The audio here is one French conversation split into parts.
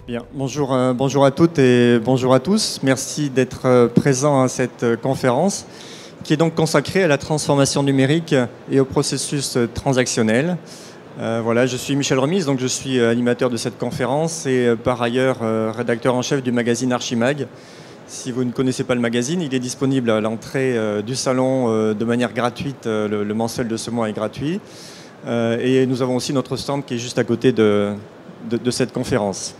Bien, bonjour, bonjour à toutes et bonjour à tous. Merci d'être présents à cette conférence qui est donc consacrée à la transformation numérique et au processus transactionnel. Voilà, je suis Michel Remise, donc je suis animateur de cette conférence et par ailleurs rédacteur en chef du magazine Archimag. Si vous ne connaissez pas le magazine, il est disponible à l'entrée du salon de manière gratuite. Le mensuel de ce mois est gratuit. Et nous avons aussi notre stand qui est juste à côté de cette conférence.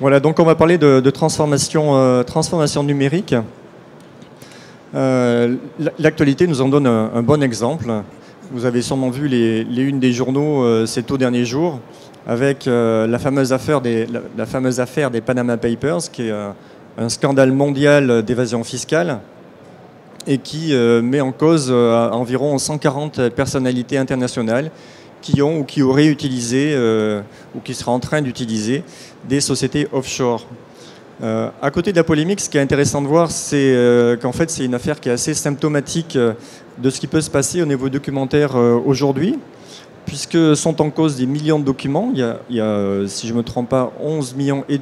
Voilà, donc on va parler de transformation numérique. L'actualité nous en donne un bon exemple. Vous avez sûrement vu les unes des journaux ces tout derniers jours avec la fameuse affaire des Panama Papers, qui est un scandale mondial d'évasion fiscale et qui met en cause environ 140 personnalités internationales qui ont ou qui auraient utilisé ou qui seraient en train d'utiliser des sociétés offshore. À côté de la polémique, ce qui est intéressant de voir, c'est qu'en fait, c'est une affaire qui est assez symptomatique de ce qui peut se passer au niveau documentaire aujourd'hui, puisque sont en cause des millions de documents. Il y a, si je ne me trompe pas, 11,5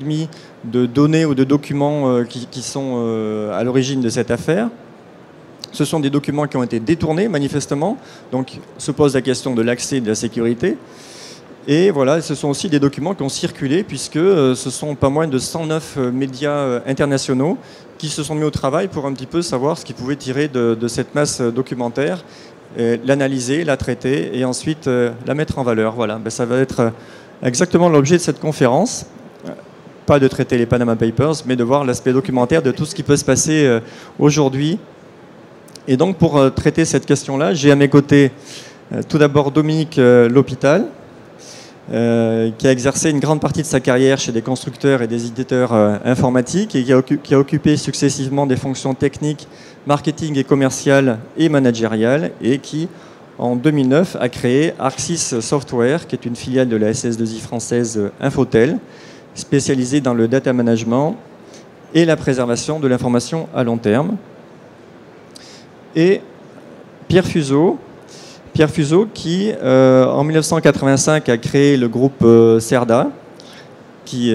millions de données ou de documents qui sont à l'origine de cette affaire. Ce sont des documents qui ont été détournés, manifestement. Donc, se pose la question de l'accès et de la sécurité. Et voilà, ce sont aussi des documents qui ont circulé, puisque ce sont pas moins de 109 médias internationaux qui se sont mis au travail pour un petit peu savoir ce qu'ils pouvaient tirer de cette masse documentaire, l'analyser, la traiter et ensuite la mettre en valeur. Voilà, ben, ça va être exactement l'objet de cette conférence. Pas de traiter les Panama Papers, mais de voir l'aspect documentaire de tout ce qui peut se passer aujourd'hui. Et donc, pour traiter cette question-là, j'ai à mes côtés tout d'abord Dominique L'Hôpital, qui a exercé une grande partie de sa carrière chez des constructeurs et des éditeurs informatiques et qui a occupé successivement des fonctions techniques, marketing et commerciales et managériales et qui, en 2009, a créé Arxis Software, qui est une filiale de la SS2I française Infotel, spécialisée dans le data management et la préservation de l'information à long terme. Et Pierre Fuseau qui, en 1985, a créé le groupe Cerda, qui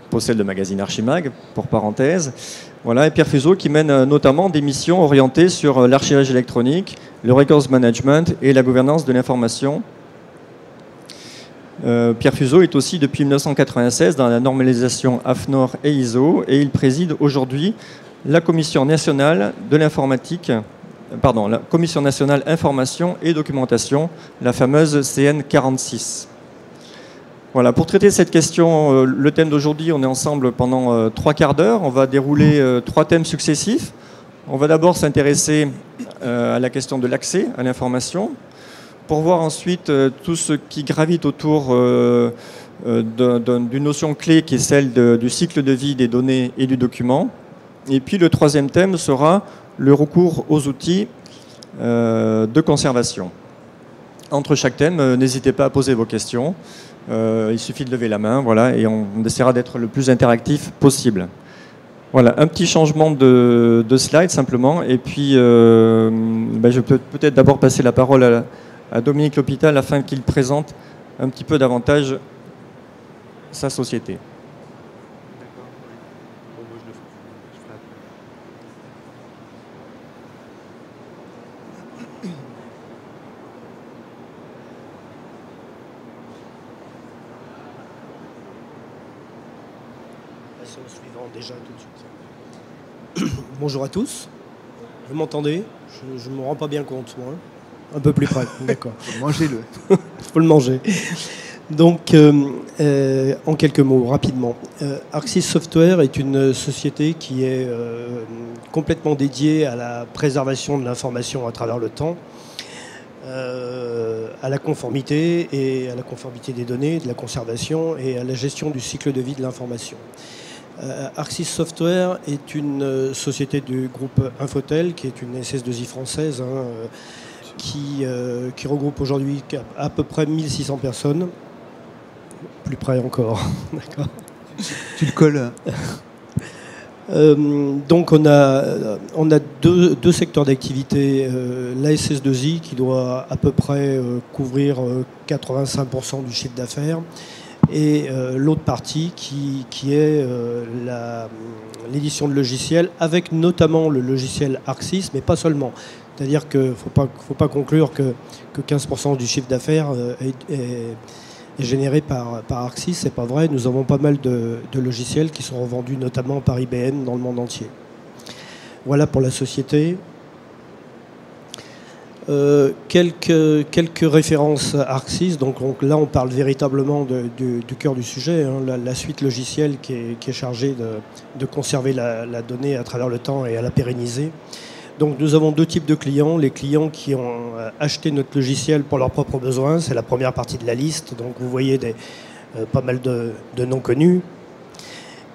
possède le magazine Archimag, pour parenthèse. Voilà, et Pierre Fuseau qui mène notamment des missions orientées sur l'archivage électronique, le records management et la gouvernance de l'information. Pierre Fuseau est aussi depuis 1996 dans la normalisation AFNOR et ISO et il préside aujourd'hui la Commission nationale de l'informatique, la Commission nationale information et documentation, la fameuse CN46. Voilà, pour traiter cette question, le thème d'aujourd'hui, on est ensemble pendant 3 quarts d'heure. On va dérouler 3 thèmes successifs. On va d'abord s'intéresser à la question de l'accès à l'information, pour voir ensuite tout ce qui gravite autour d'une notion clé qui est celle du cycle de vie des données et du document. Et puis le 3e thème sera le recours aux outils de conservation. Entre chaque thème, n'hésitez pas à poser vos questions. Il suffit de lever la main, voilà, et on essaiera d'être le plus interactif possible. Voilà, un petit changement de slide simplement. Et puis, je peux peut-être d'abord passer la parole à Dominique L'Hôpital afin qu'il présente un petit peu davantage sa société. Déjà tout de suite. Bonjour à tous. Vous m'entendez? Je ne me rends pas bien compte, moi. Un peu plus près, d'accord. Mangez-le. Il faut le manger. Donc, en quelques mots, rapidement. Arxis Software est une société qui est complètement dédiée à la préservation de l'information à travers le temps, à la conformité et à la conformité des données, de la conservation et à la gestion du cycle de vie de l'information. Arxis Software est une société du groupe Infotel, qui est une SS2I française, qui regroupe aujourd'hui à peu près 1600 personnes. Plus près encore. D'accord. Tu le colles. Donc on a deux secteurs d'activité. La SS2I qui doit à peu près couvrir 85% du chiffre d'affaires. et l'autre partie qui est l'édition de logiciels, avec notamment le logiciel ArcSys, mais pas seulement. C'est-à-dire qu'il ne faut pas conclure que 15% du chiffre d'affaires est généré par ArcSys. Ce n'est pas vrai. Nous avons pas mal de logiciels qui sont revendus notamment par IBM dans le monde entier. Voilà pour la société. Quelques références à ArcSys. Donc là, on parle véritablement du cœur du sujet, hein, la suite logicielle qui est chargée de conserver la donnée à travers le temps et à la pérenniser. Donc nous avons deux types de clients. Les clients qui ont acheté notre logiciel pour leurs propres besoins, c'est la première partie de la liste. Donc vous voyez pas mal de noms connus.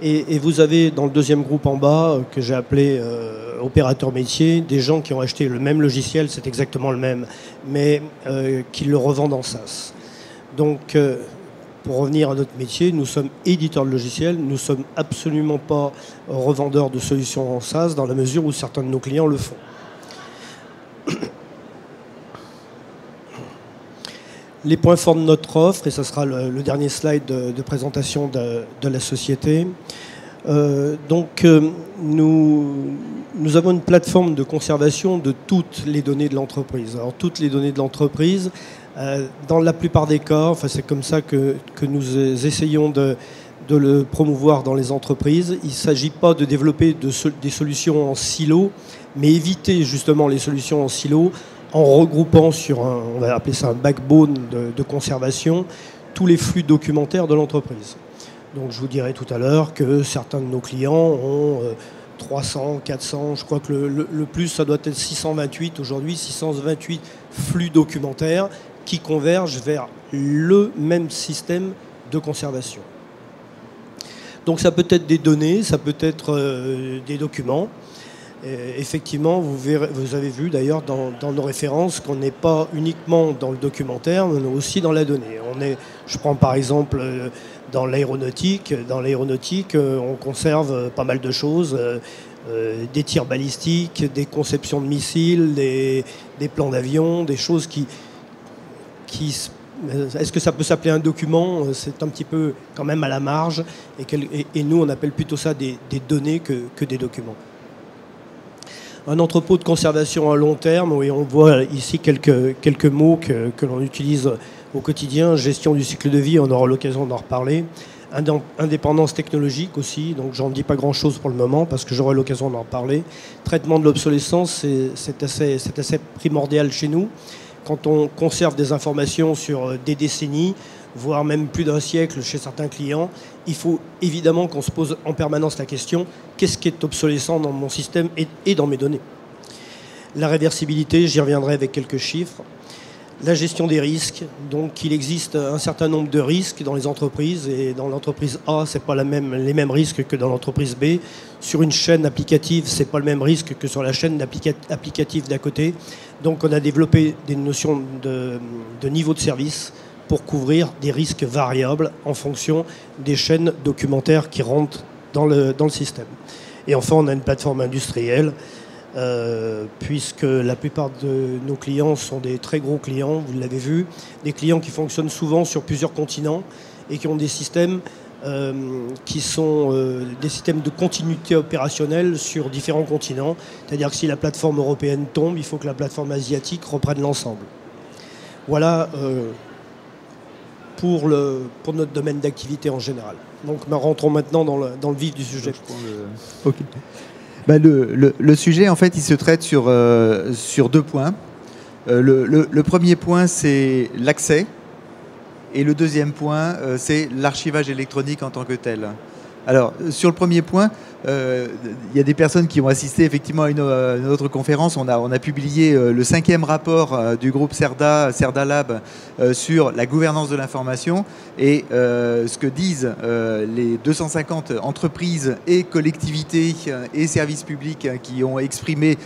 Et vous avez dans le deuxième groupe en bas, que j'ai appelé opérateurs métiers, des gens qui ont acheté le même logiciel, c'est exactement le même, mais qui le revendent en SaaS. Donc pour revenir à notre métier, nous sommes éditeurs de logiciels, nous ne sommes absolument pas revendeurs de solutions en SaaS dans la mesure où certains de nos clients le font. Les points forts de notre offre, et ce sera le dernier slide de présentation de la société. Nous avons une plateforme de conservation de toutes les données de l'entreprise. Alors toutes les données de l'entreprise, dans la plupart des cas, enfin, c'est comme ça que nous essayons de le promouvoir dans les entreprises. Il ne s'agit pas de développer des solutions en silo, mais éviter justement les solutions en silo en regroupant sur on va appeler ça un backbone de conservation, tous les flux documentaires de l'entreprise. Donc je vous dirai tout à l'heure que certains de nos clients ont 300, 400, je crois que le plus ça doit être 628 aujourd'hui, 628 flux documentaires qui convergent vers le même système de conservation. Donc ça peut être des données, ça peut être des documents. Effectivement, vous avez vu d'ailleurs dans nos références qu'on n'est pas uniquement dans le documentaire, mais aussi dans la donnée. Je prends par exemple dans l'aéronautique. Dans l'aéronautique, on conserve pas mal de choses, des tirs balistiques, des conceptions de missiles, des plans d'avion, des choses qui est-ce que ça peut s'appeler un document? C'est un petit peu quand même à la marge, et nous on appelle plutôt ça des données que des documents. Un entrepôt de conservation à long terme, oui, on voit ici quelques mots que l'on utilise au quotidien. Gestion du cycle de vie, on aura l'occasion d'en reparler. Indépendance technologique aussi, donc j'en dis pas grand-chose pour le moment parce que j'aurai l'occasion d'en parler. Traitement de l'obsolescence, c'est assez primordial chez nous. Quand on conserve des informations sur des décennies, voire même plus d'un siècle chez certains clients, il faut évidemment qu'on se pose en permanence la question « qu'est-ce qui est obsolescent dans mon système et dans mes données ?» La réversibilité, j'y reviendrai avec quelques chiffres. La gestion des risques, donc il existe un certain nombre de risques dans les entreprises, et dans l'entreprise A, ce n'est pas les mêmes risques que dans l'entreprise B. Sur une chaîne applicative, ce n'est pas le même risque que sur la chaîne applicative d'à côté. Donc on a développé des notions de niveau de service pour couvrir des risques variables en fonction des chaînes documentaires qui rentrent dans le système. Et enfin, on a une plateforme industrielle, puisque la plupart de nos clients sont des très gros clients, vous l'avez vu, des clients qui fonctionnent souvent sur plusieurs continents et qui ont des systèmes qui sont des systèmes de continuité opérationnelle sur différents continents. C'est-à-dire que si la plateforme européenne tombe, il faut que la plateforme asiatique reprenne l'ensemble. Voilà pour notre domaine d'activité en général. Donc rentrons maintenant dans le vif du sujet. Ok. Bah, le sujet, en fait, il se traite sur 2 points. Le premier point, c'est l'accès. Et le deuxième point, c'est l'archivage électronique en tant que tel. Alors, sur le premier point, il y a des personnes qui ont assisté effectivement à une autre conférence. On a publié le 5e rapport du groupe CERDA Lab sur la gouvernance de l'information. Et ce que disent les 250 entreprises et collectivités et services publics qui ont exprimé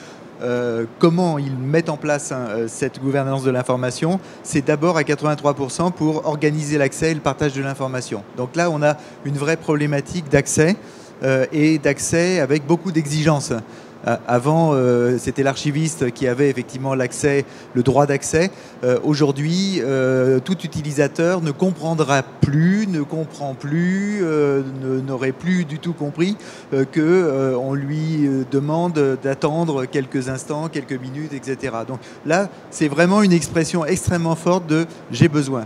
comment ils mettent en place cette gouvernance de l'information, c'est d'abord à 83% pour organiser l'accès et le partage de l'information. Donc là, on a une vraie problématique d'accès et d'accès avec beaucoup d'exigences. Avant, c'était l'archiviste qui avait effectivement l'accès, le droit d'accès. Aujourd'hui, tout utilisateur ne comprendra plus, ne comprend plus, n'aurait plus du tout compris qu'on lui demande d'attendre quelques instants, quelques minutes, etc. Donc là, c'est vraiment une expression extrêmement forte de « j'ai besoin ».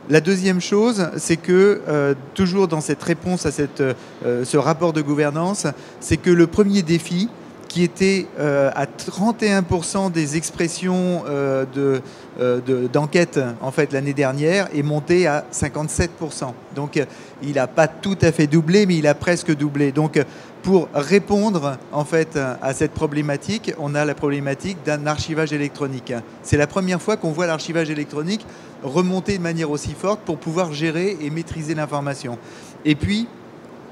La deuxième chose, c'est que, toujours dans cette réponse à ce rapport de gouvernance, c'est que le premier défi, qui était à 31% des expressions d'enquête en fait, l'année dernière, est monté à 57%. Donc, il n'a pas tout à fait doublé, mais il a presque doublé. Donc, pour répondre en fait, à cette problématique, on a la problématique d'un archivage électronique. C'est la première fois qu'on voit l'archivage électronique remonter de manière aussi forte pour pouvoir gérer et maîtriser l'information. Et puis,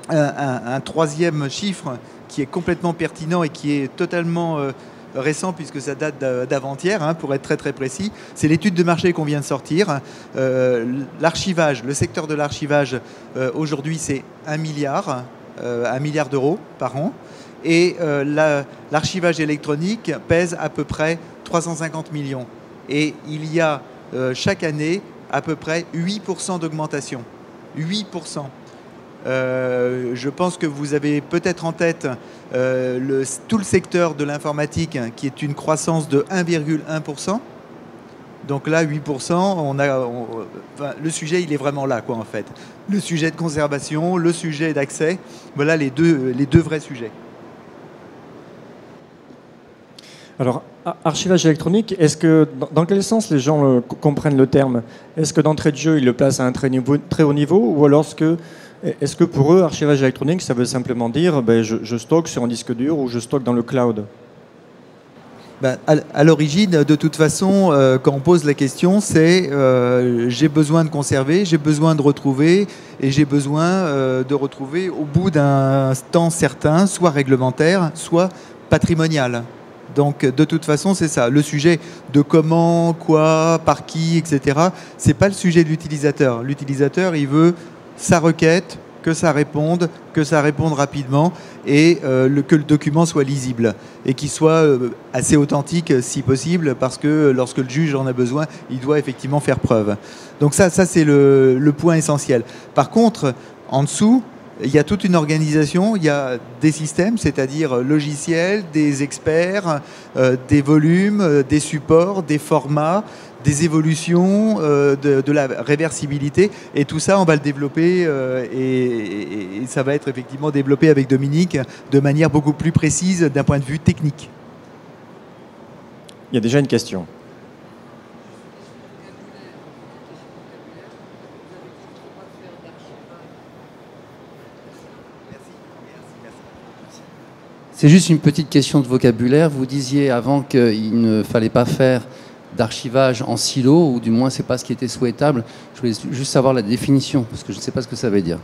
un troisième chiffre qui est complètement pertinent et qui est totalement récent puisque ça date d'avant-hier, hein, pour être très très précis, c'est l'étude de marché qu'on vient de sortir. L'archivage, le secteur de l'archivage, aujourd'hui c'est 1 milliard d'euros par an. Et l'archivage électronique pèse à peu près 350 millions. Et il y a chaque année à peu près 8% d'augmentation. 8%. Je pense que vous avez peut-être en tête tout le secteur de l'informatique qui est une croissance de 1,1%. Donc là, 8%, le sujet, il est vraiment là, quoi, en fait. Le sujet de conservation, le sujet d'accès, voilà les deux vrais sujets. Alors, archivage électronique, est-ce que, dans quel sens les gens comprennent le terme? Est-ce que d'entrée de jeu, ils le placent à un très haut niveau, ou alors est-ce que pour eux, archivage électronique, ça veut simplement dire je stocke sur un disque dur ou je stocke dans le cloud? À l'origine, de toute façon, quand on pose la question, c'est j'ai besoin de conserver, j'ai besoin de retrouver, et j'ai besoin de retrouver au bout d'un temps certain, soit réglementaire, soit patrimonial. Donc, de toute façon, c'est ça. Le sujet de comment, quoi, par qui, etc., c'est pas le sujet de l'utilisateur. L'utilisateur, il veut sa requête, que ça réponde rapidement et que le document soit lisible et qu'il soit assez authentique si possible, parce que lorsque le juge en a besoin, il doit effectivement faire preuve. Donc ça c'est le point essentiel. Par contre, en dessous, il y a toute une organisation, il y a des systèmes, c'est-à-dire logiciels, des experts, des volumes, des supports, des formats, des évolutions, de la réversibilité. Et tout ça, on va le développer et ça va être effectivement développé avec Dominique de manière beaucoup plus précise d'un point de vue technique. Il y a déjà une question. C'est juste une petite question de vocabulaire. Vous disiez avant qu'il ne fallait pas faire d'archivage en silo, ou du moins c'est pas ce qui était souhaitable. Je voulais juste savoir la définition, parce que je ne sais pas ce que ça veut dire.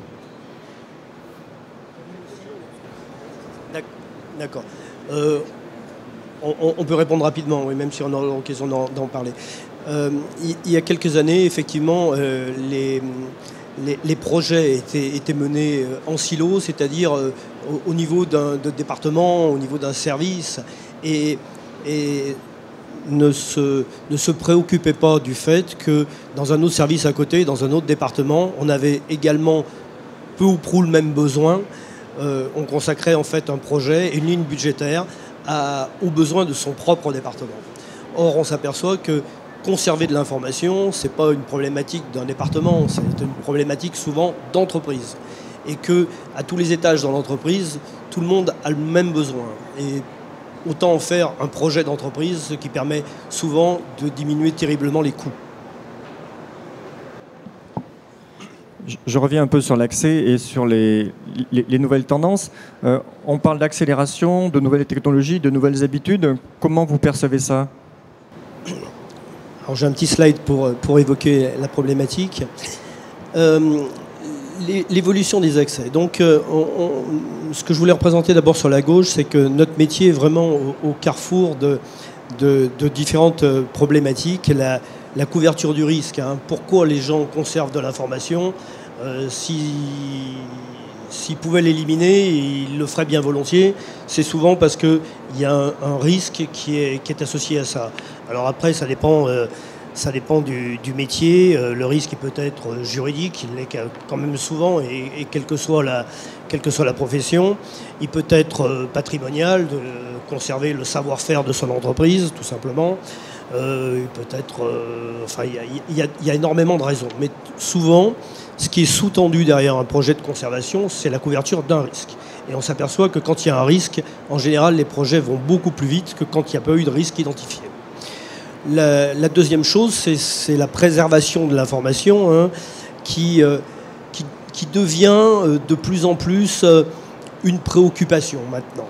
D'accord. On peut répondre rapidement, oui, même si on aura l'occasion d'en parler. Il y a quelques années, effectivement, les projets étaient menés en silo, c'est-à-dire au niveau d'un département, au niveau d'un service, et ne se préoccupaient pas du fait que dans un autre service à côté, dans un autre département, on avait également peu ou prou le même besoin. On consacrait en fait un projet, une ligne budgétaire aux besoins de son propre département. Or, on s'aperçoit que conserver de l'information, ce n'est pas une problématique d'un département, c'est une problématique souvent d'entreprise. Et qu'à tous les étages dans l'entreprise, tout le monde a le même besoin. Et autant en faire un projet d'entreprise, ce qui permet souvent de diminuer terriblement les coûts. Je reviens un peu sur l'accès et sur les nouvelles tendances. On parle d'accélération, de nouvelles technologies, de nouvelles habitudes. Comment vous percevez ça ? Alors j'ai un petit slide pour évoquer la problématique. L'évolution des accès. Donc, ce que je voulais représenter d'abord sur la gauche, c'est que notre métier est vraiment au carrefour de différentes problématiques. La couverture du risque. Pourquoi les gens conservent de l'information ? Si s'il pouvait l'éliminer, il le ferait bien volontiers. C'est souvent parce qu'il y a un risque qui est associé à ça. Alors après, ça dépend du métier. Le risque il peut être juridique, il l'est quand même souvent, et quelle que soit la profession. Il peut être patrimonial, de conserver le savoir-faire de son entreprise, tout simplement. Il peut être... il y a énormément de raisons. Mais souvent, ce qui est sous-tendu derrière un projet de conservation, c'est la couverture d'un risque. Et on s'aperçoit que quand il y a un risque, en général, les projets vont beaucoup plus vite que quand il n'y a pas eu de risque identifié. La deuxième chose, c'est la préservation de l'information, hein, qui devient de plus en plus une préoccupation maintenant.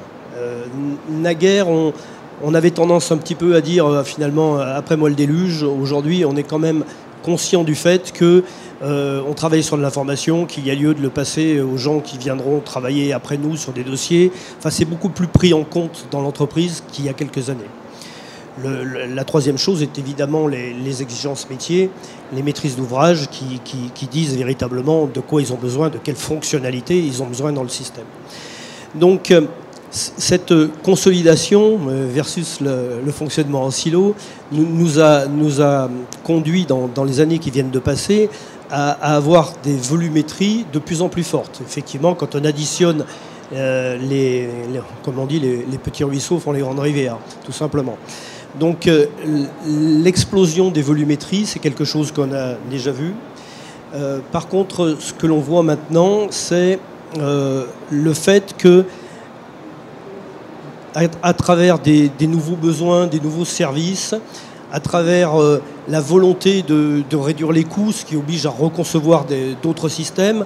Naguère, on avait tendance un petit peu à dire finalement après moi le déluge. Aujourd'hui, on est quand même conscient du fait que on travaille sur de l'information, qu'il y a lieu de le passer aux gens qui viendront travailler après nous sur des dossiers. Enfin, c'est beaucoup plus pris en compte dans l'entreprise qu'il y a quelques années. La troisième chose est évidemment les exigences métiers, les maîtrises d'ouvrage qui disent véritablement de quoi ils ont besoin, de quelles fonctionnalités ils ont besoin dans le système. Donc cette consolidation versus le fonctionnement en silo nous a conduit dans les années qui viennent de passer à avoir des volumétries de plus en plus fortes. Effectivement, quand on additionne comme on dit, les petits ruisseaux font les grandes rivières, tout simplement. Donc l'explosion des volumétries, c'est quelque chose qu'on a déjà vu. Par contre, ce que l'on voit maintenant, c'est le fait que à travers des nouveaux besoins, des nouveaux services, à travers la volonté de réduire les coûts, ce qui oblige à reconcevoir d'autres systèmes,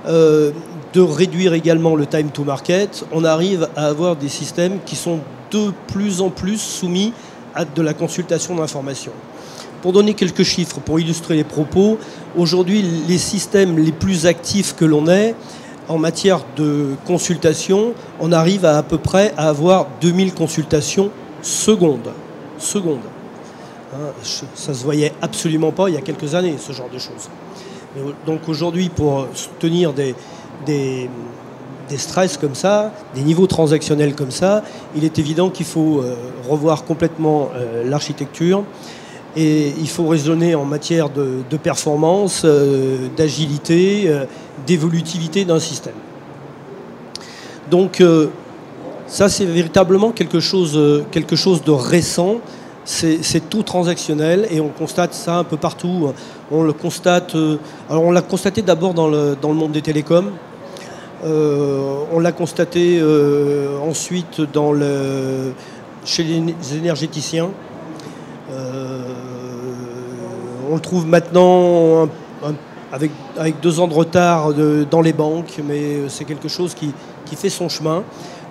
de réduire également le time to market, on arrive à avoir des systèmes qui sont de plus en plus soumis à de la consultation d'informations. Pour donner quelques chiffres, pour illustrer les propos, aujourd'hui, les systèmes les plus actifs que l'on ait, en matière de consultation, on arrive à peu près à avoir 2000 consultations secondes. Ça se voyait absolument pas il y a quelques années, ce genre de choses. Donc aujourd'hui, pour tenir des stress comme ça, des niveaux transactionnels comme ça, il est évident qu'il faut revoir complètement l'architecture et il faut raisonner en matière de performance, d'agilité, d'évolutivité d'un système. Donc ça c'est véritablement quelque chose de récent, c'est tout transactionnel et on constate ça un peu partout. On le constate, alors on l'a constaté d'abord dans le monde des télécoms. On l'a constaté ensuite chez les énergéticiens. On le trouve maintenant avec 2 ans de retard dans les banques, mais c'est quelque chose qui fait son chemin.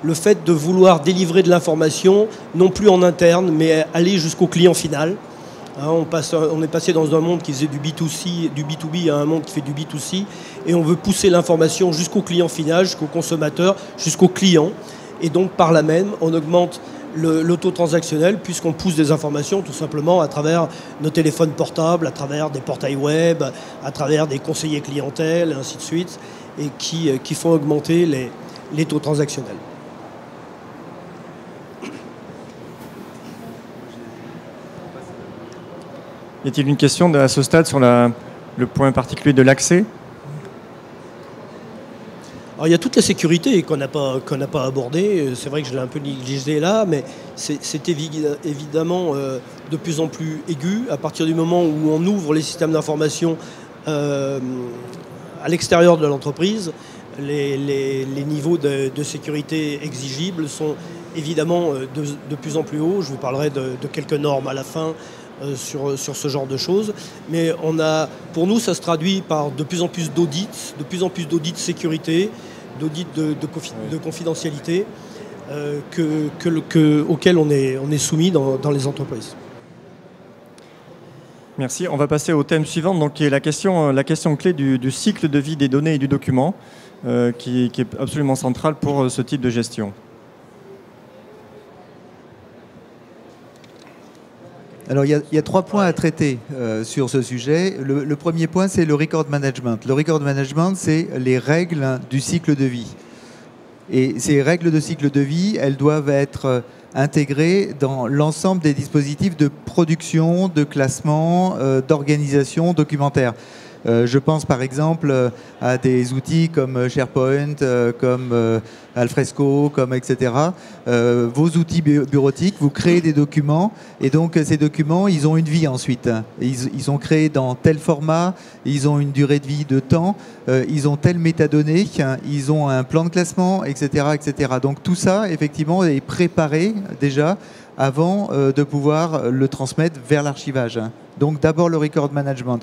Le fait de vouloir délivrer de l'information, non plus en interne, mais aller jusqu'au client final. On est passé dans un monde qui faisait du B2C, du B2B à un monde qui fait du B2C, et on veut pousser l'information jusqu'au client final, jusqu'au consommateur, jusqu'au client. Et donc par là même, on augmente le taux transactionnel puisqu'on pousse des informations tout simplement à travers nos téléphones portables, à travers des portails web, à travers des conseillers clientèle, et ainsi de suite, et qui font augmenter les taux transactionnels. Y a-t-il une question à ce stade sur le point particulier de l'accès ? Alors, il y a toute la sécurité qu'on n'a pas abordée. C'est vrai que je l'ai un peu négligé là, mais c'est évidemment de plus en plus aigu à partir du moment où on ouvre les systèmes d'information à l'extérieur de l'entreprise. Les niveaux de sécurité exigibles sont évidemment de plus en plus hauts. Je vous parlerai de quelques normes à la fin sur ce genre de choses. Mais pour nous, ça se traduit par de plus en plus d'audits de sécurité, d'audits de confidentialité auxquels on est soumis dans les entreprises. Merci. On va passer au thème suivant, donc, qui est la question clé du cycle de vie des données et du document, qui est absolument centrale pour ce type de gestion. Alors, il y a 3 points à traiter sur ce sujet. Le premier point, c'est le record management. Le record management, c'est les règles du cycle de vie. Et ces règles de cycle de vie, elles doivent être intégrées dans l'ensemble des dispositifs de production, de classement, d'organisation documentaire. Je pense par exemple à des outils comme SharePoint, comme Alfresco, comme etc. Vos outils bureautiques, vous créez des documents et donc ces documents, ils ont une vie ensuite. Ils sont créés dans tel format, ils ont une durée de vie de temps, ils ont telle métadonnée, ils ont un plan de classement, etc., etc. Donc tout ça, effectivement, est préparé déjà avant de pouvoir le transmettre vers l'archivage. Donc d'abord le record management.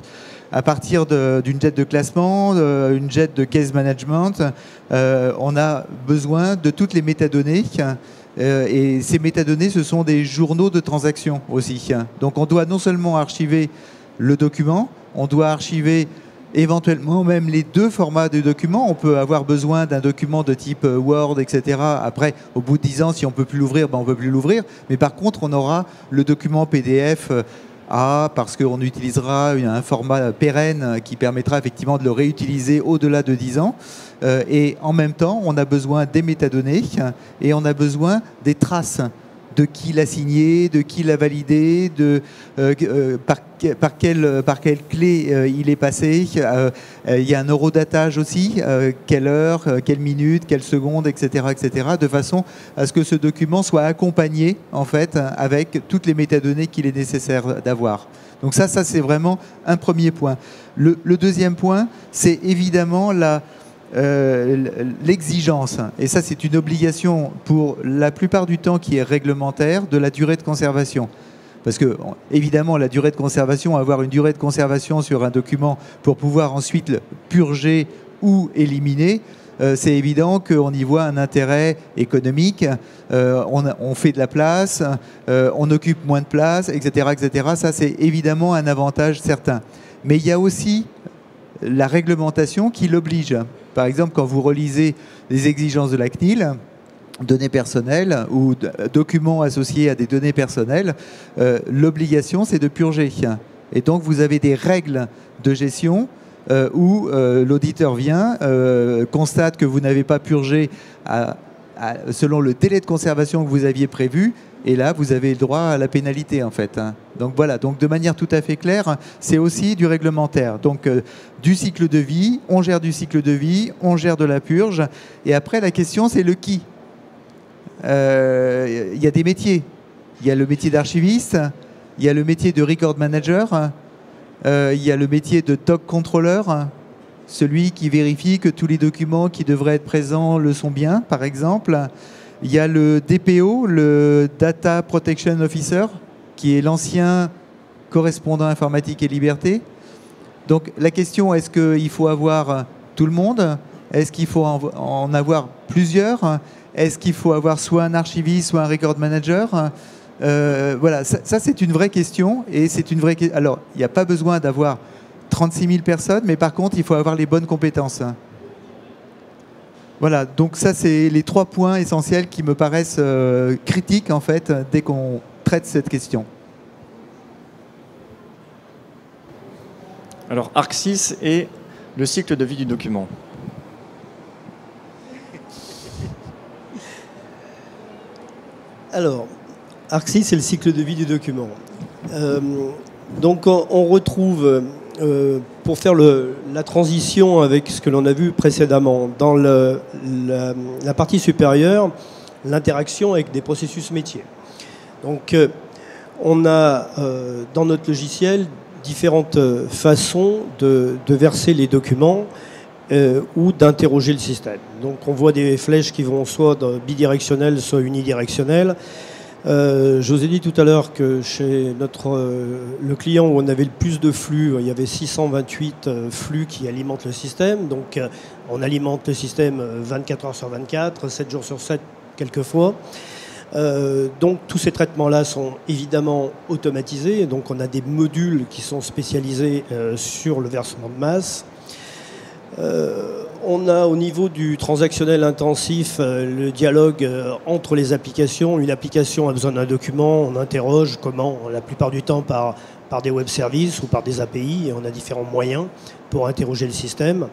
À partir d'une jet de classement, une jet de case management, on a besoin de toutes les métadonnées. Et ces métadonnées, ce sont des journaux de transactions aussi. Donc on doit non seulement archiver le document, on doit archiver éventuellement même les 2 formats de documents. On peut avoir besoin d'un document de type Word, etc. Après, au bout de 10 ans, si on ne peut plus l'ouvrir, ben on ne peut plus l'ouvrir. Mais par contre, on aura le document PDF parce qu'on utilisera un format pérenne qui permettra effectivement de le réutiliser au-delà de 10 ans. Et en même temps, on a besoin des métadonnées et on a besoin des traces de qui l'a signé, de qui l'a validé, par quelle clé il est passé. Il y a un eurodatage aussi, quelle heure, quelle minute, quelle seconde, etc., etc., de façon à ce que ce document soit accompagné en fait avec toutes les métadonnées qu'il est nécessaire d'avoir. Donc ça c'est vraiment un premier point. Le deuxième point, c'est évidemment l'exigence, et ça c'est une obligation pour la plupart du temps qui est réglementaire, de la durée de conservation. Parce que, évidemment, la durée de conservation, avoir une durée de conservation sur un document pour pouvoir ensuite le purger ou éliminer, c'est évident qu'on y voit un intérêt économique. On fait de la place, on occupe moins de place, etc., etc. Ça, c'est évidemment un avantage certain. Mais il y a aussi la réglementation qui l'oblige. Par exemple, quand vous relisez les exigences de la CNIL, données personnelles ou documents associés à des données personnelles, l'obligation, c'est de purger. Et donc, vous avez des règles de gestion où l'auditeur vient, constate que vous n'avez pas purgé selon le délai de conservation que vous aviez prévu, et là, vous avez le droit à la pénalité, en fait. Donc voilà, donc de manière tout à fait claire, c'est aussi du réglementaire. Donc du cycle de vie, on gère du cycle de vie, on gère de la purge, et après, la question, c'est le qui. Il y a des métiers. Il y a le métier d'archiviste, il y a le métier de record manager, il y a le métier de doc controller, celui qui vérifie que tous les documents qui devraient être présents le sont bien, par exemple. Il y a le DPO, le Data Protection Officer, qui est l'ancien correspondant informatique et liberté. Donc la question, est-ce qu'il faut avoir tout le monde? Est-ce qu'il faut en avoir plusieurs? Est-ce qu'il faut avoir soit un archiviste, soit un record manager? Voilà, ça c'est une vraie question. Et c'est une vraie. Alors, il n'y a pas besoin d'avoir 36 000 personnes, mais par contre, il faut avoir les bonnes compétences. Voilà, donc ça c'est les 3 points essentiels qui me paraissent critiques en fait dès qu'on traite cette question. Alors ArcSys et le cycle de vie du document. Alors, ArcSys, c'est le cycle de vie du document. Donc on retrouve, pour faire la transition avec ce que l'on a vu précédemment, dans la partie supérieure, l'interaction avec des processus métiers. Donc on a dans notre logiciel différentes façons de verser les documents ou d'interroger le système. Donc on voit des flèches qui vont soit bidirectionnelles, soit unidirectionnelles. Je vous ai dit tout à l'heure que chez le client où on avait le plus de flux, il y avait 628 flux qui alimentent le système. Donc on alimente le système 24 heures sur 24, 7 jours sur 7 quelquefois. Donc tous ces traitements-là sont évidemment automatisés. Donc on a des modules qui sont spécialisés sur le versement de masse. on a au niveau du transactionnel intensif le dialogue entre les applications. Une application a besoin d'un document, on interroge comment, la plupart du temps par des web services ou par des API, et on a différents moyens pour interroger le système.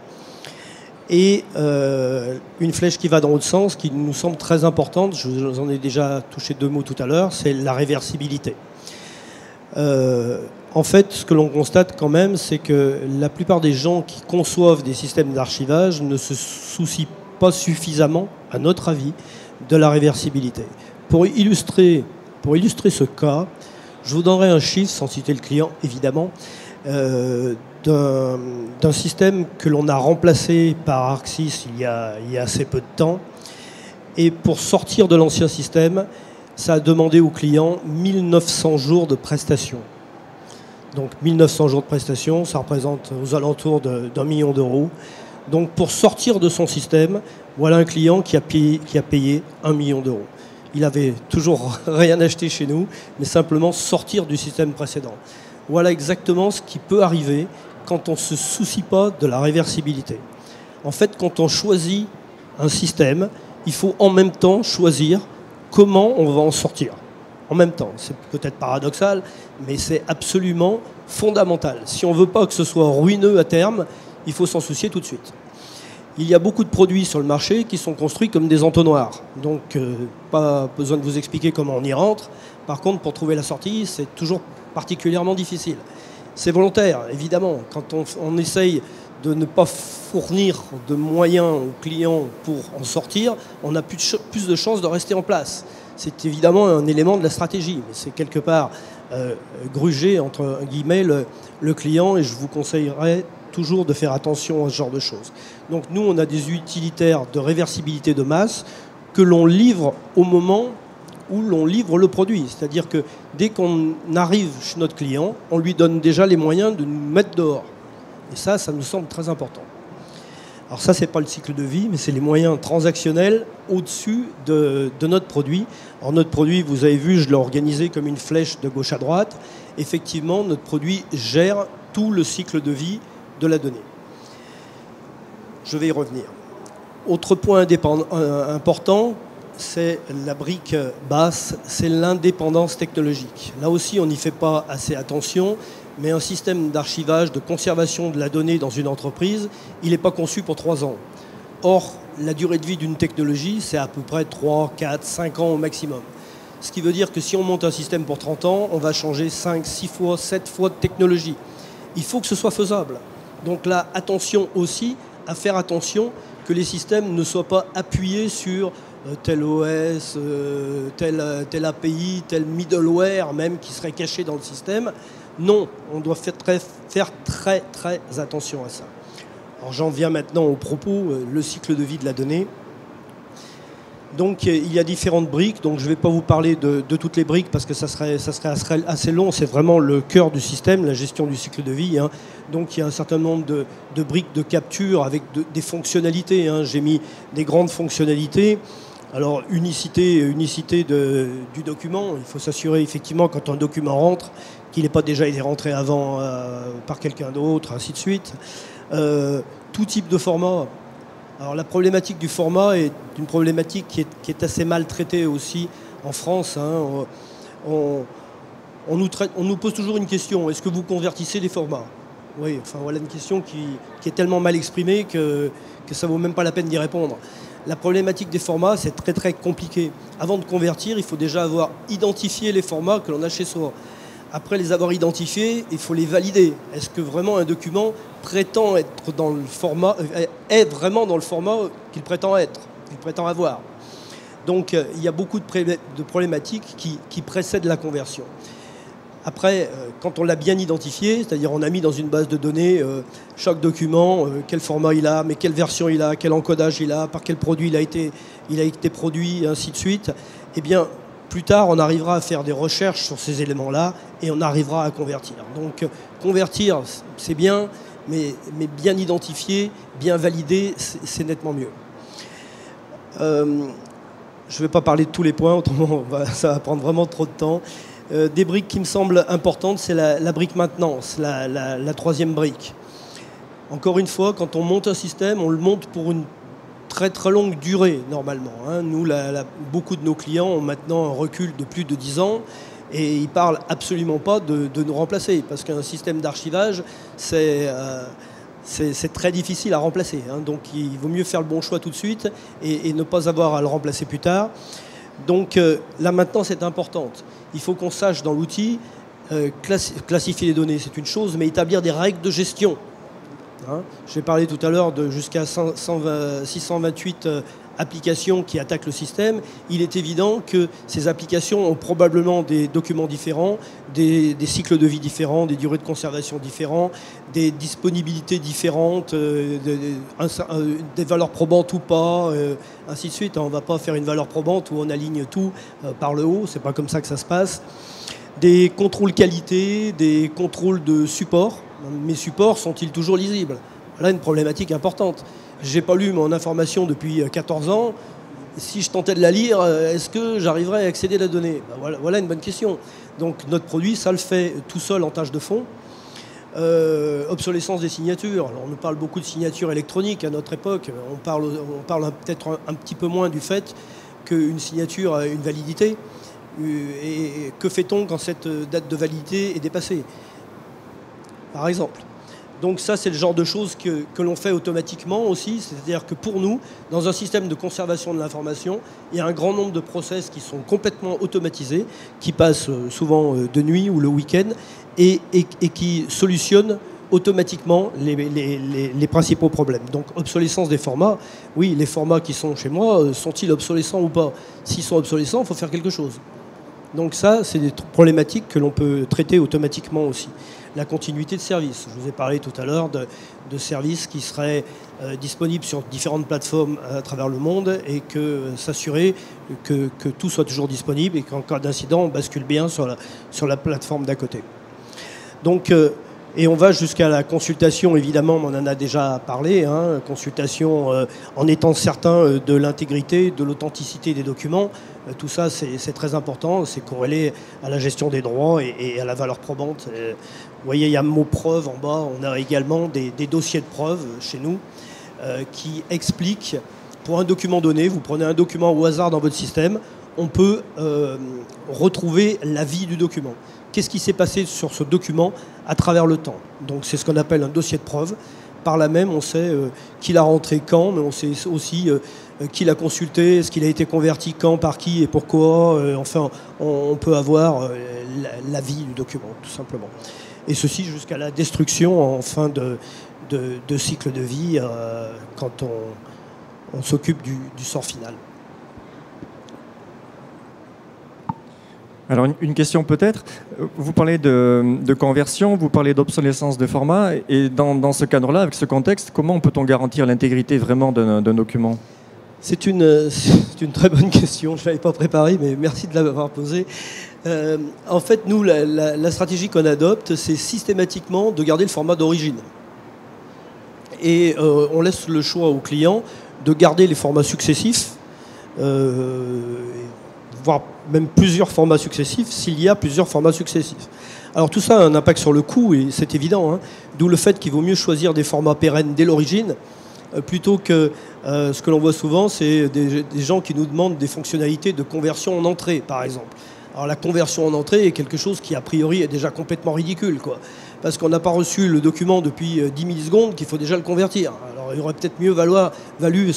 Et une flèche qui va dans l'autre sens, qui nous semble très importante, je vous en ai déjà touché 2 mots tout à l'heure, c'est la réversibilité. En fait, ce que l'on constate quand même, c'est que la plupart des gens qui conçoivent des systèmes d'archivage ne se soucient pas suffisamment, à notre avis, de la réversibilité. Pour illustrer ce cas, je vous donnerai un chiffre, sans citer le client évidemment, d'un système que l'on a remplacé par Arxis il y a assez peu de temps. Et pour sortir de l'ancien système, ça a demandé au client 1900 jours de prestations. Donc 1900 jours de prestations, ça représente aux alentours d'1 million d'euros. Donc pour sortir de son système, voilà un client qui a payé 1 million d'euros. Il avait toujours rien acheté chez nous, mais simplement sortir du système précédent. Voilà exactement ce qui peut arriver quand on ne se soucie pas de la réversibilité. En fait, quand on choisit un système, il faut en même temps choisir comment on va en sortir. En même temps, c'est peut-être paradoxal, mais c'est absolument fondamental. Si on ne veut pas que ce soit ruineux à terme, il faut s'en soucier tout de suite. Il y a beaucoup de produits sur le marché qui sont construits comme des entonnoirs. Donc, pas besoin de vous expliquer comment on y rentre. Par contre, pour trouver la sortie, c'est toujours particulièrement difficile. C'est volontaire, évidemment. Quand on essaye de ne pas fournir de moyens aux clients pour en sortir, on a plus de chances de rester en place. C'est évidemment un élément de la stratégie, mais c'est quelque part gruger, entre guillemets, le client, et je vous conseillerais toujours de faire attention à ce genre de choses. Donc nous, on a des utilitaires de réversibilité de masse que l'on livre au moment où l'on livre le produit. C'est-à-dire que dès qu'on arrive chez notre client, on lui donne déjà les moyens de nous mettre dehors. Et ça nous semble très important. Alors ça, c'est pas le cycle de vie, mais c'est les moyens transactionnels au-dessus de notre produit. Alors notre produit, vous avez vu, je l'ai organisé comme une flèche de gauche à droite. Effectivement, notre produit gère tout le cycle de vie de la donnée. Je vais y revenir. Autre point important, c'est la brique basse, c'est l'indépendance technologique. Là aussi, on n'y fait pas assez attention, mais un système d'archivage, de conservation de la donnée dans une entreprise, il n'est pas conçu pour 3 ans. Or, la durée de vie d'une technologie, c'est à peu près 3, 4, 5 ans au maximum. Ce qui veut dire que si on monte un système pour 30 ans, on va changer 5, 6 fois, 7 fois de technologie. Il faut que ce soit faisable. Donc là, attention aussi à faire attention que les systèmes ne soient pas appuyés sur tel OS, tel API, tel middleware même qui serait caché dans le système. Non, on doit faire très attention à ça. Alors j'en viens maintenant au propos, le cycle de vie de la donnée. Donc il y a différentes briques, donc je ne vais pas vous parler de toutes les briques parce que ça serait assez long, c'est vraiment le cœur du système, la gestion du cycle de vie. Hein. Donc il y a un certain nombre de briques de capture avec des fonctionnalités. Hein. J'ai mis des grandes fonctionnalités. Alors unicité du document, il faut s'assurer effectivement quand un document rentre qu'il n'ait pas déjà été rentré avant par quelqu'un d'autre, ainsi de suite. Tout type de format. Alors la problématique du format est une problématique qui est assez mal traitée aussi en France. Hein. On nous pose toujours une question, est-ce que vous convertissez les formats? Oui, enfin voilà une question qui est tellement mal exprimée que ça ne vaut même pas la peine d'y répondre. La problématique des formats, c'est très compliqué. Avant de convertir, il faut déjà avoir identifié les formats que l'on a chez soi. Après les avoir identifiés, il faut les valider. Est-ce que vraiment un document prétend être dans le format, est vraiment dans le format qu'il prétend être, qu'il prétend avoir? Donc il y a beaucoup de problématiques qui précèdent la conversion. Après, quand on l'a bien identifié, c'est-à-dire on a mis dans une base de données chaque document, quel format il a, mais quelle version il a, quel encodage il a, par quel produit il a été produit, et ainsi de suite, eh bien, plus tard, on arrivera à faire des recherches sur ces éléments-là et on arrivera à convertir. Donc, convertir, c'est bien, mais bien identifié, bien validé, c'est nettement mieux. Je ne vais pas parler de tous les points, autrement ça va prendre vraiment trop de temps. Des briques qui me semblent importantes, c'est la brique maintenance, la troisième brique. Encore une fois, quand on monte un système, on le monte pour une très très longue durée, normalement. Hein. Nous, beaucoup de nos clients ont maintenant un recul de plus de 10 ans et ils ne parlent absolument pas de nous remplacer, parce qu'un système d'archivage, c'est très difficile à remplacer. Hein. Donc il vaut mieux faire le bon choix tout de suite et ne pas avoir à le remplacer plus tard. Donc la maintenance est importante. Il faut qu'on sache dans l'outil classifier les données, c'est une chose, mais établir des règles de gestion. Hein. J'ai parlé tout à l'heure de jusqu'à 628 applications qui attaquent le système. Il est évident que ces applications ont probablement des documents différents, des cycles de vie différents, des durées de conservation différents, des disponibilités différentes, des valeurs probantes ou pas, ainsi de suite. On ne va pas faire une valeur probante où on aligne tout par le haut, c'est pas comme ça que ça se passe. Des contrôles qualité, des contrôles de support. Mes supports sont-ils toujours lisibles? Là, une problématique importante. Je n'ai pas lu mon information depuis 14 ans. Si je tentais de la lire, est-ce que j'arriverais à accéder à la donnée? Voilà une bonne question. Donc notre produit, ça le fait tout seul en tâche de fond. Obsolescence des signatures. Alors, on nous parle beaucoup de signatures électroniques à notre époque. On parle peut-être un petit peu moins du fait qu'une signature a une validité. Et que fait-on quand cette date de validité est dépassée, par exemple? Donc ça, c'est le genre de choses que l'on fait automatiquement aussi. C'est-à-dire que pour nous, dans un système de conservation de l'information, il y a un grand nombre de process qui sont complètement automatisés, qui passent souvent de nuit ou le week-end, et qui solutionnent automatiquement les principaux problèmes. Donc obsolescence des formats, oui, les formats qui sont chez moi, sont-ils obsolescents ou pas? S'ils sont obsolescents, il faut faire quelque chose. Donc ça, c'est des problématiques que l'on peut traiter automatiquement aussi. La continuité de service. Je vous ai parlé tout à l'heure de services qui seraient disponibles sur différentes plateformes à travers le monde et que s'assurer que tout soit toujours disponible et qu'en cas d'incident, on bascule bien sur la plateforme d'à côté. Donc, et on va jusqu'à la consultation, évidemment, on en a déjà parlé, hein, consultation en étant certain de l'intégrité, de l'authenticité des documents. Tout ça, c'est très important, c'est corrélé à la gestion des droits et à la valeur probante. Vous voyez, il y a le mot preuve en bas, on a également des dossiers de preuve chez nous qui expliquent, pour un document donné, vous prenez un document au hasard dans votre système, on peut retrouver la vie du document. Qu'est-ce qui s'est passé sur ce document à travers le temps? Donc c'est ce qu'on appelle un dossier de preuve. Par là même, on sait qui l'a rentré quand, mais on sait aussi qui l'a consulté, est-ce qu'il a été converti quand, par qui et pourquoi. Enfin, on peut avoir la vie du document, tout simplement. Et ceci jusqu'à la destruction en fin de cycle de vie, quand on s'occupe du sort final. Alors une question peut-être, vous parlez de conversion, vous parlez d'obsolescence de format, et dans ce cadre-là, avec ce contexte, comment peut-on garantir l'intégrité vraiment d'un document? C'est une très bonne question, je ne l'avais pas préparée, mais merci de l'avoir posée. En fait, nous, la stratégie qu'on adopte, c'est systématiquement de garder le format d'origine. Et on laisse le choix aux clients de garder les formats successifs, voire même plusieurs formats successifs, s'il y a plusieurs formats successifs. Alors tout ça a un impact sur le coût, et c'est évident, hein, d'où le fait qu'il vaut mieux choisir des formats pérennes dès l'origine, plutôt que ce que l'on voit souvent, c'est des gens qui nous demandent des fonctionnalités de conversion en entrée, par exemple. Alors la conversion en entrée est quelque chose qui, a priori, est déjà complètement ridicule, quoi. Parce qu'on n'a pas reçu le document depuis 10 millisecondes qu'il faut déjà le convertir. Alors il aurait peut-être mieux valu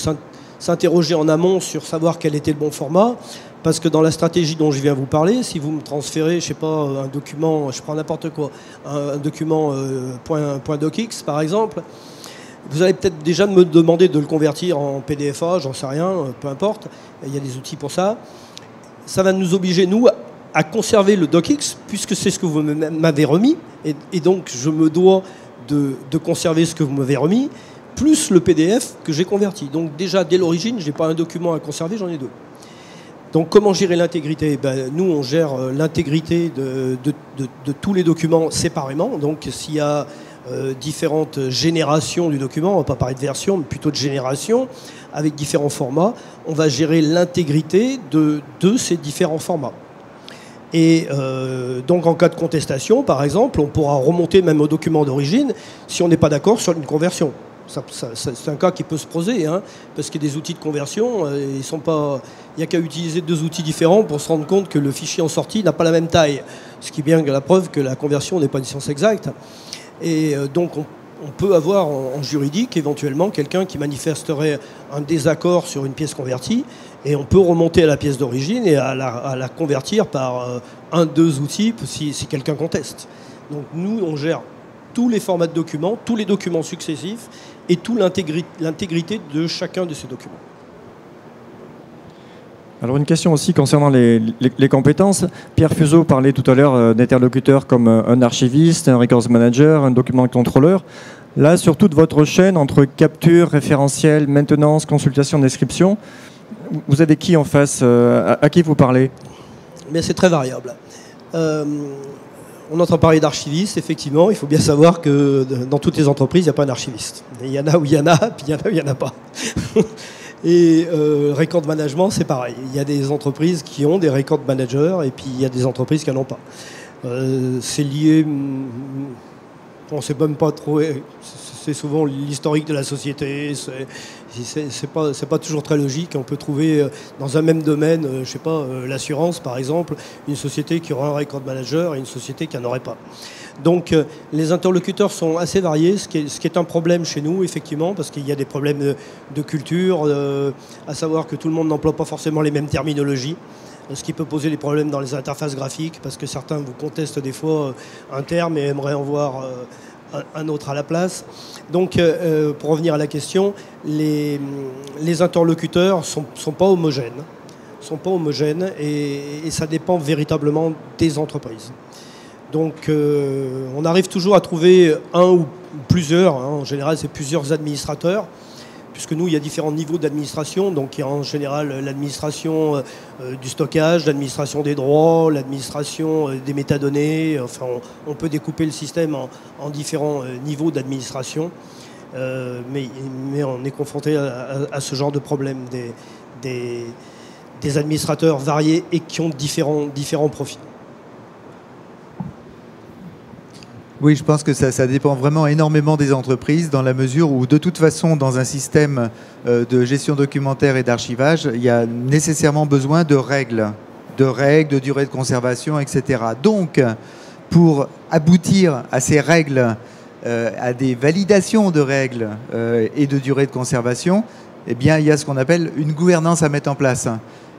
s'interroger en amont sur savoir quel était le bon format. Parce que dans la stratégie dont je viens vous parler, si vous me transférez, je sais pas, un document, je prends n'importe quoi, un document .docx par exemple, vous allez peut-être déjà me demander de le convertir en PDFA, j'en sais rien, peu importe, il y a des outils pour ça. Ça va nous obliger, nous, à conserver le docx, puisque c'est ce que vous m'avez remis, et donc je me dois de conserver ce que vous m'avez remis, plus le PDF que j'ai converti. Donc déjà, dès l'origine, je n'ai pas un document à conserver, j'en ai deux. Donc comment gérer l'intégrité? Nous, on gère l'intégrité de tous les documents séparément. Donc s'il y a différentes générations du document, on ne va pas parler de version, mais plutôt de génération, avec différents formats, on va gérer l'intégrité de ces différents formats. Et donc en cas de contestation, par exemple, on pourra remonter même au document d'origine si on n'est pas d'accord sur une conversion. C'est un cas qui peut se poser, hein, parce qu'il y a des outils de conversion, il n'y a qu'à utiliser 2 outils différents pour se rendre compte que le fichier en sortie n'a pas la même taille, ce qui est bien la preuve que la conversion n'est pas une science exacte. Et donc on peut avoir en juridique éventuellement quelqu'un qui manifesterait un désaccord sur une pièce convertie, et on peut remonter à la pièce d'origine et à la convertir par 1-2 outils si quelqu'un conteste. Donc nous, on gère tous les formats de documents, tous les documents successifs et toute l'intégrité de chacun de ces documents. Alors une question aussi concernant les compétences. Pierre Fuseau parlait tout à l'heure d'interlocuteurs comme un archiviste, un records manager, un document contrôleur. Là, sur toute votre chaîne, entre capture, référentiel, maintenance, consultation, description, vous avez qui en face? À qui vous parlez? Mais c'est très variable. On entend parler d'archiviste, effectivement. Il faut bien savoir que dans toutes les entreprises, il n'y a pas un archiviste. Il y en a où il y en a, puis il y en a où il n'y en a pas. Et record management, c'est pareil. Il y a des entreprises qui ont des record managers, et puis il y a des entreprises qui n'en ont pas. C'est lié... On ne sait même pas trop... C'est souvent l'historique de la société. C'est pas toujours très logique. On peut trouver dans un même domaine, je sais pas, l'assurance par exemple, une société qui aura un record manager et une société qui n'en aurait pas. Donc les interlocuteurs sont assez variés, ce qui est un problème chez nous effectivement, parce qu'il y a des problèmes de culture, à savoir que tout le monde n'emploie pas forcément les mêmes terminologies. Ce qui peut poser des problèmes dans les interfaces graphiques, parce que certains vous contestent des fois un terme et aimeraient en voir un autre à la place. Donc, pour revenir à la question, les interlocuteurs ne sont pas homogènes. Et ça dépend véritablement des entreprises. Donc, on arrive toujours à trouver un ou plusieurs, hein, en général c'est plusieurs administrateurs, puisque nous, il y a différents niveaux d'administration. Donc, il y a en général l'administration du stockage, l'administration des droits, l'administration des métadonnées. Enfin, on peut découper le système en différents niveaux d'administration. Mais on est confronté à ce genre de problème, des administrateurs variés et qui ont différents profils. Oui, je pense que ça dépend vraiment énormément des entreprises, dans la mesure où, de toute façon, dans un système de gestion documentaire et d'archivage, il y a nécessairement besoin de règles, de durée de conservation, etc. Donc, pour aboutir à ces règles, à des validations de règles et de durée de conservation, eh bien, il y a ce qu'on appelle une gouvernance à mettre en place.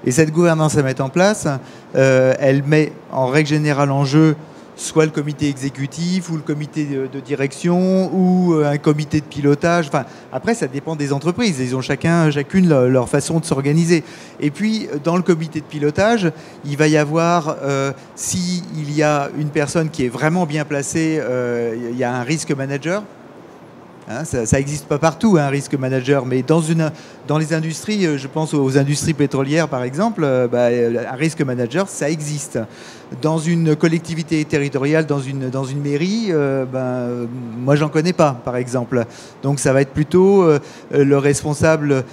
Et cette gouvernance à mettre en place, elle met en règle générale en jeu soit le comité exécutif ou le comité de direction ou un comité de pilotage. Enfin, après, ça dépend des entreprises. Ils ont chacune leur façon de s'organiser. Et puis, dans le comité de pilotage, il va y avoir, s'il y a une personne qui est vraiment bien placée, il y a un risque manager. Hein, ça n'existe pas partout, un risque manager, mais dans les industries, je pense aux industries pétrolières par exemple, un risque manager, ça existe. Dans une collectivité territoriale, dans une mairie, moi j'en connais pas par exemple. Donc ça va être plutôt le responsable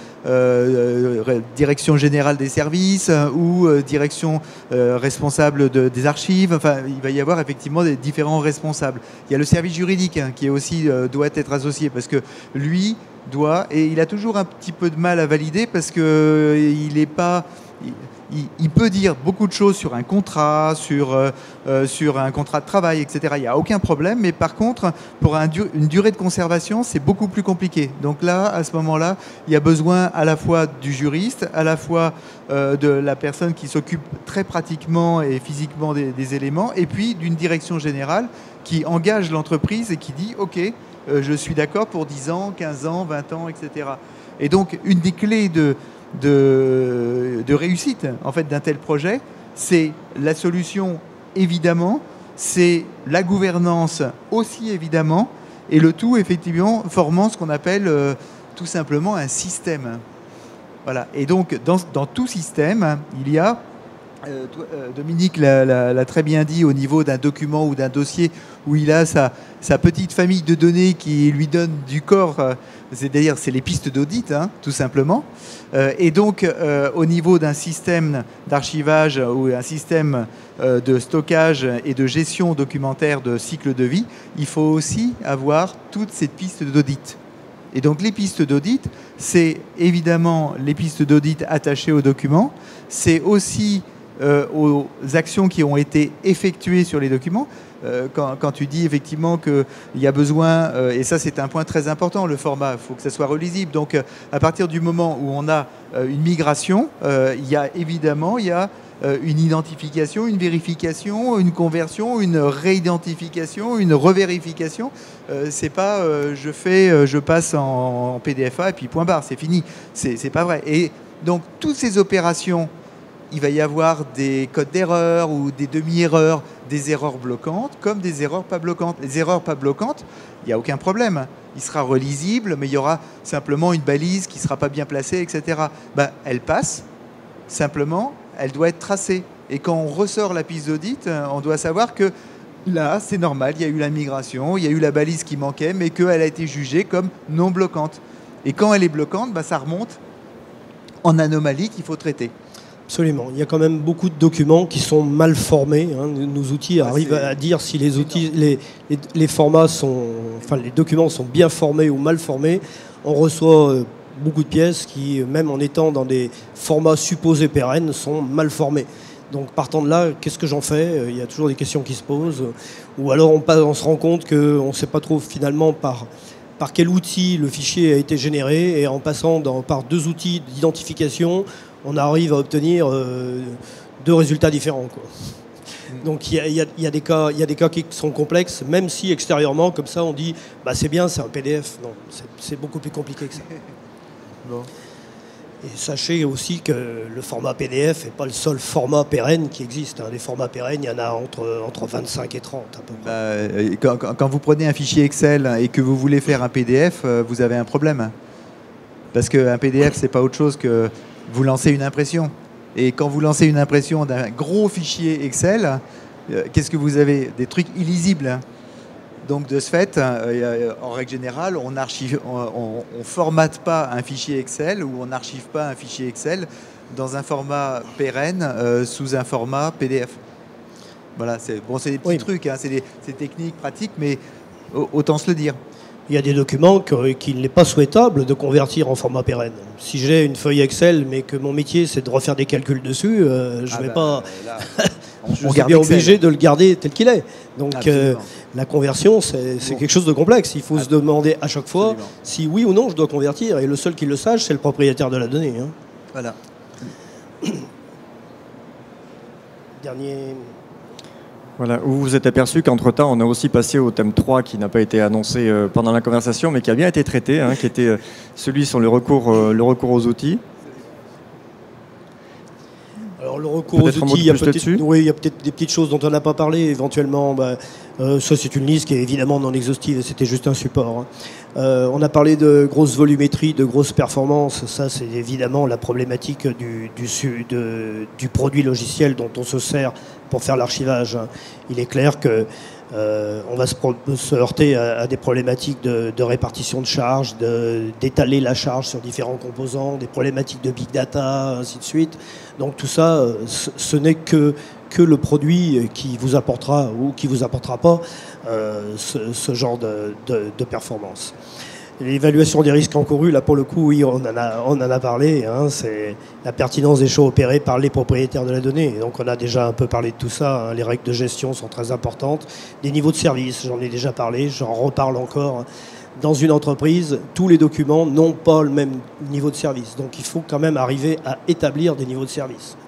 direction générale des services ou direction responsable des archives. Enfin, il va y avoir effectivement des différents responsables. Il y a le service juridique hein, qui est aussi doit être associé parce que lui et il a toujours un petit peu de mal à valider parce que il peut dire beaucoup de choses sur un contrat, sur un contrat de travail, etc. Il n'y a aucun problème, mais par contre, pour une durée de conservation, c'est beaucoup plus compliqué. Donc là, à ce moment-là, il y a besoin à la fois du juriste, à la fois de la personne qui s'occupe très pratiquement et physiquement des éléments, et puis d'une direction générale qui engage l'entreprise et qui dit « Ok, je suis d'accord pour 10 ans, 15 ans, 20 ans, etc. » Et donc, une des clés de réussite en fait, d'un tel projet, c'est la solution évidemment, c'est la gouvernance aussi évidemment, et le tout effectivement formant ce qu'on appelle tout simplement un système. Voilà. Et donc dans tout système, il y a Dominique l'a très bien dit au niveau d'un document ou d'un dossier où il a sa petite famille de données qui lui donne du corps, c'est-à-dire c'est les pistes d'audit, hein, tout simplement. Et donc au niveau d'un système d'archivage ou un système de stockage et de gestion documentaire de cycle de vie, il faut aussi avoir toutes ces pistes d'audit. Et donc les pistes d'audit, c'est évidemment les pistes d'audit attachées aux documents, c'est aussi aux actions qui ont été effectuées sur les documents. Quand tu dis effectivement qu'il y a besoin, et ça c'est un point très important, le format, il faut que ça soit relisible. Donc à partir du moment où on a une migration, il y a évidemment une identification, une vérification, une conversion, une réidentification, une revérification. C'est pas je passe en PDFA et puis point barre, c'est fini. C'est pas vrai. Et donc toutes ces opérations, il va y avoir des codes d'erreur ou des demi-erreurs, des erreurs bloquantes comme des erreurs pas bloquantes. Les erreurs pas bloquantes, il n'y a aucun problème. Il sera relisible, mais il y aura simplement une balise qui ne sera pas bien placée, etc. Ben, elle passe, simplement, elle doit être tracée. Et quand on ressort la piste d'audit, on doit savoir que là, c'est normal, il y a eu la migration, il y a eu la balise qui manquait, mais qu'elle a été jugée comme non bloquante. Et quand elle est bloquante, ben, ça remonte en anomalie qu'il faut traiter. Absolument. Il y a quand même beaucoup de documents qui sont mal formés. Hein. Nos outils arrivent à dire si les outils, les formats sont, enfin les documents sont bien formés ou mal formés. On reçoit beaucoup de pièces qui, même en étant dans des formats supposés pérennes, sont mal formés. Donc partant de là, qu'est-ce que j'en fais ? Il y a toujours des questions qui se posent. Ou alors on se rend compte qu'on ne sait pas trop finalement par quel outil le fichier a été généré, et en passant par deux outils d'identification, on arrive à obtenir deux résultats différents, quoi. Donc il y a des cas qui sont complexes, même si extérieurement, comme ça, on dit bah, c'est bien, c'est un PDF. Non, c'est beaucoup plus compliqué que ça. Bon. Et sachez aussi que le format PDF n'est pas le seul format pérenne qui existe. Hein. Les formats pérennes, il y en a entre 25 et 30 à peu près. Quand vous prenez un fichier Excel et que vous voulez faire un PDF, vous avez un problème. Parce qu'un PDF, c'est pas autre chose que vous lancez une impression. Et quand vous lancez une impression d'un gros fichier Excel, qu'est-ce que vous avez ? Des trucs illisibles. Donc de ce fait, en règle générale, on formate pas un fichier Excel ou on n'archive pas un fichier Excel dans un format pérenne sous un format PDF. Voilà, c'est des petits trucs, hein, c'est des techniques pratiques, mais autant se le dire. Il y a des documents qu'il n'est pas souhaitable de convertir en format pérenne. Si j'ai une feuille Excel, mais que mon métier c'est de refaire des calculs dessus, je ne vais pas... je suis bien obligé de le garder tel qu'il est. Donc la conversion, c'est quelque chose de complexe. Il faut se demander à chaque fois si oui ou non je dois convertir. Et le seul qui le sache, c'est le propriétaire de la donnée. Hein. Voilà. Dernier... Voilà, où vous vous êtes aperçu qu'entre-temps, on a aussi passé au thème 3 qui n'a pas été annoncé pendant la conversation, mais qui a bien été traité, hein, qui était celui sur le recours aux outils. Alors le recours aux outils, il y a peut-être des petites choses dont on n'a pas parlé éventuellement. Ça c'est une liste qui est évidemment non exhaustive, c'était juste un support. Hein. On a parlé de grosse volumétrie, de grosses performances. Ça c'est évidemment la problématique du produit logiciel dont on se sert pour faire l'archivage. Il est clair que on va se heurter à des problématiques de répartition de charges, d'étaler la charge sur différents composants, des problématiques de big data, ainsi de suite. Donc tout ça, ce n'est que le produit qui vous apportera ou qui vous apportera pas ce genre de performance. L'évaluation des risques encourus, là pour le coup, oui, on en a parlé. Hein, c'est la pertinence des choix opérés par les propriétaires de la donnée. Et donc on a déjà un peu parlé de tout ça. Hein, les règles de gestion sont très importantes. Des niveaux de service, j'en ai déjà parlé, j'en reparle encore. Dans une entreprise, tous les documents n'ont pas le même niveau de service. Donc il faut quand même arriver à établir des niveaux de service.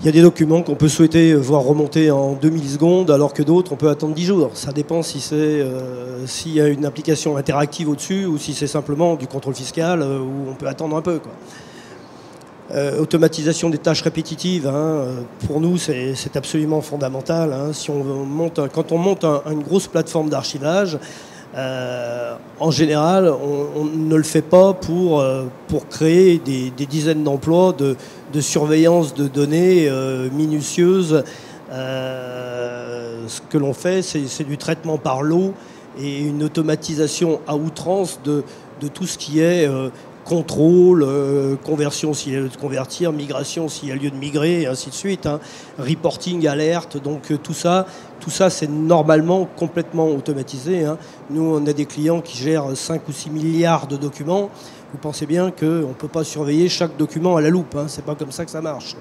Il y a des documents qu'on peut souhaiter voir remonter en 2 millisecondes, alors que d'autres, on peut attendre 10 jours. Ça dépend s'il y a une application interactive au-dessus ou si c'est simplement du contrôle fiscal où on peut attendre un peu, quoi. Automatisation des tâches répétitives, hein, pour nous, c'est absolument fondamental. Hein. Quand on monte une grosse plateforme d'archivage, En général, on ne le fait pas pour créer des dizaines d'emplois de surveillance de données minutieuses. Ce que l'on fait, c'est du traitement par l'eau et une automatisation à outrance de tout ce qui est contrôle, conversion s'il y a lieu de convertir, migration s'il y a lieu de migrer, et ainsi de suite, hein. Reporting, alerte, donc tout ça c'est normalement complètement automatisé, hein. Nous, on a des clients qui gèrent 5 ou 6 milliards de documents. Vous pensez bien qu'on ne peut pas surveiller chaque document à la loupe, hein. C'est pas comme ça que ça marche.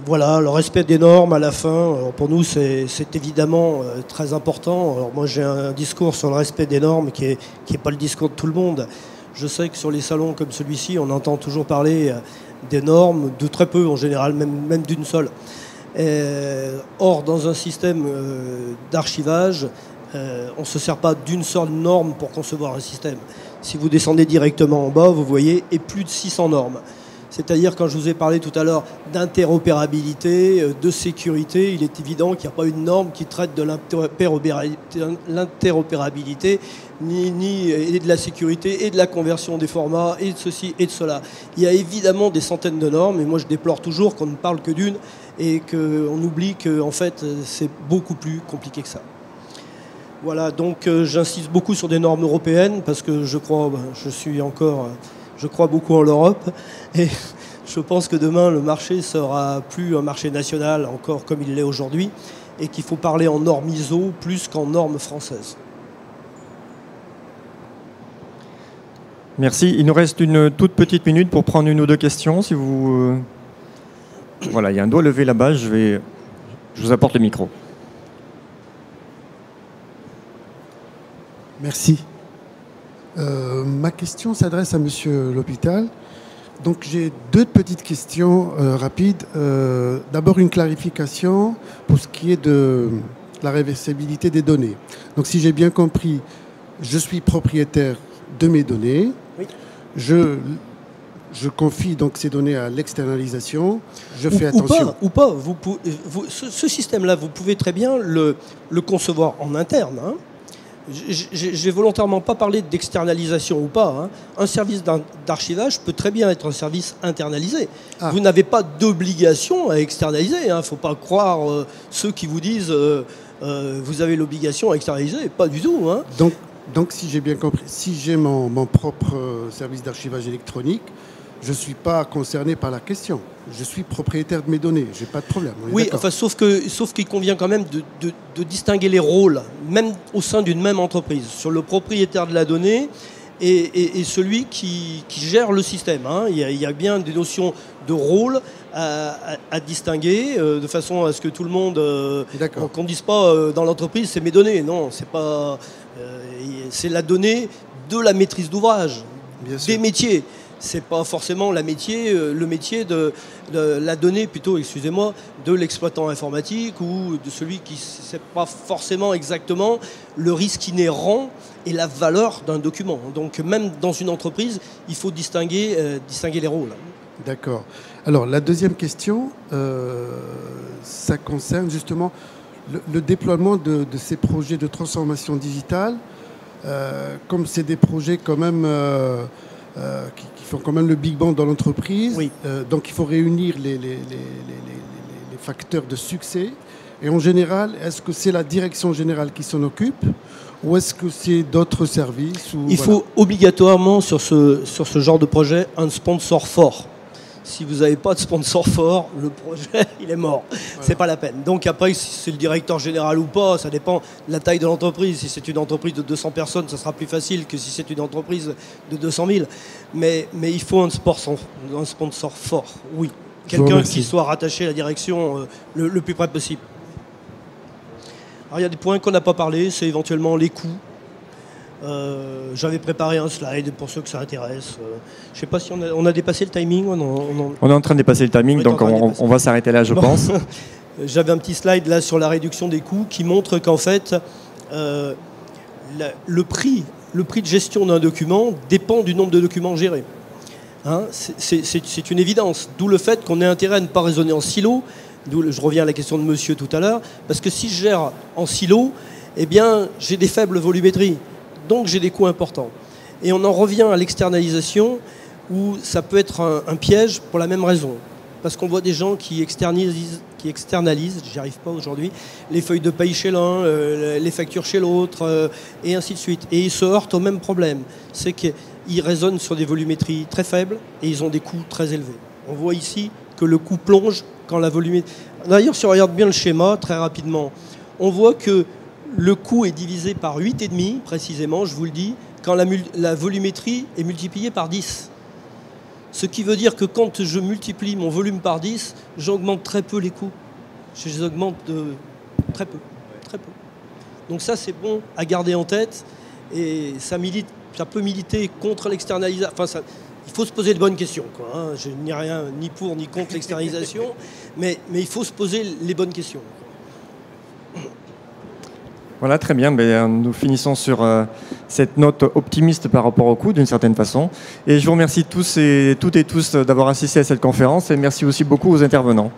Voilà, le respect des normes à la fin, alors pour nous c'est évidemment très important. Alors moi j'ai un discours sur le respect des normes qui est pas le discours de tout le monde. Je sais que sur les salons comme celui-ci, on entend toujours parler des normes, de très peu en général, même d'une seule. Or, dans un système d'archivage, on ne se sert pas d'une seule norme pour concevoir un système. Si vous descendez directement en bas, vous voyez, et plus de 600 normes. C'est-à-dire, quand je vous ai parlé tout à l'heure d'interopérabilité, de sécurité, il est évident qu'il n'y a pas une norme qui traite de l'interopérabilité, et de la sécurité, et de la conversion des formats, et de ceci, et de cela. Il y a évidemment des centaines de normes, et moi je déplore toujours qu'on ne parle que d'une, et qu'on oublie qu'en fait, c'est beaucoup plus compliqué que ça. Voilà, donc j'insiste beaucoup sur des normes européennes, parce que je crois beaucoup en l'Europe et je pense que demain le marché sera plus un marché national encore comme il l'est aujourd'hui et qu'il faut parler en normes ISO plus qu'en normes françaises. Merci. Il nous reste une toute petite minute pour prendre une ou deux questions. Si vous... Voilà, il y a un doigt levé là-bas. Je vous apporte le micro. Merci. Ma question s'adresse à Monsieur l'Hôpital. Donc j'ai deux petites questions rapides. D'abord une clarification pour ce qui est de la réversibilité des données. Donc si j'ai bien compris, je suis propriétaire de mes données. Oui. Je confie donc ces données à l'externalisation. Je fais attention. Ou pas. Ce système-là, vous pouvez très bien le concevoir en interne, hein. J'ai volontairement pas parlé d'externalisation ou pas, hein. Un service d'archivage peut très bien être un service internalisé. Ah. Vous n'avez pas d'obligation à externaliser, hein. Faut pas croire ceux qui vous disent vous avez l'obligation à externaliser, pas du tout, hein. Donc si j'ai bien compris, si j'ai mon propre service d'archivage électronique, je ne suis pas concerné par la question. Je suis propriétaire de mes données, je n'ai pas de problème. Oui, enfin, sauf qu'il convient quand même de distinguer les rôles, même au sein d'une même entreprise, sur le propriétaire de la donnée et celui qui gère le système, hein. Il y a bien des notions de rôle à distinguer, de façon à ce que tout le monde... qu'on ne dise pas dans l'entreprise, c'est mes données. Non, c'est pas... c'est la donnée de la maîtrise d'ouvrage, des métiers. C'est pas forcément le métier de la donnée, plutôt, excusez-moi, de l'exploitant informatique ou de celui qui ne sait pas forcément exactement le risque inhérent et la valeur d'un document. Donc même dans une entreprise, il faut distinguer les rôles. D'accord. Alors la deuxième question, ça concerne justement le déploiement de ces projets de transformation digitale. Comme c'est des projets quand même... qui font quand même le big bang dans l'entreprise. Oui. Donc il faut réunir les facteurs de succès. Et en général, est-ce que c'est la direction générale qui s'en occupe ou est-ce que c'est d'autres services Il faut obligatoirement sur ce genre de projet un sponsor fort. Si vous n'avez pas de sponsor fort, le projet, il est mort. Voilà. C'est pas la peine. Donc après, si c'est le directeur général ou pas, ça dépend de la taille de l'entreprise. Si c'est une entreprise de 200 personnes, ça sera plus facile que si c'est une entreprise de 200 000. Mais il faut un sponsor fort, oui. Quelqu'un qui soit rattaché à la direction le plus près possible. Alors il y a des points qu'on n'a pas parlé, c'est éventuellement les coûts. J'avais préparé un slide pour ceux que ça intéresse. Je ne sais pas si on a dépassé le timing. On est en train de dépasser le timing, donc on va s'arrêter là, je pense. J'avais un petit slide là sur la réduction des coûts qui montre qu'en fait, le prix de gestion d'un document dépend du nombre de documents gérés. Hein, c'est une évidence. D'où le fait qu'on ait intérêt à ne pas raisonner en silo. Je reviens à la question de monsieur tout à l'heure. Parce que si je gère en silo, eh bien, j'ai des faibles volumétries, donc j'ai des coûts importants. Et on en revient à l'externalisation, où ça peut être un piège pour la même raison. Parce qu'on voit des gens qui externalisent, j'y arrive pas aujourd'hui, les feuilles de paye chez l'un, les factures chez l'autre, et ainsi de suite. Et ils se heurtent au même problème. C'est qu'ils raisonnent sur des volumétries très faibles et ils ont des coûts très élevés. On voit ici que le coût plonge quand la volumétrie... D'ailleurs, si on regarde bien le schéma, très rapidement, on voit que le coût est divisé par 8,5, précisément, je vous le dis, quand la volumétrie est multipliée par 10. Ce qui veut dire que quand je multiplie mon volume par 10, j'augmente très peu les coûts. Je les augmente de très peu, très peu. Donc ça, c'est bon à garder en tête. Et ça peut militer contre l'externalisation. Enfin, il faut se poser de bonnes questions, quoi, hein. Je n'ai rien ni pour ni contre l'externalisation, mais il faut se poser les bonnes questions. Voilà, très bien. Nous finissons sur cette note optimiste par rapport au coût, d'une certaine façon. Et je vous remercie toutes et tous d'avoir assisté à cette conférence et merci aussi beaucoup aux intervenants.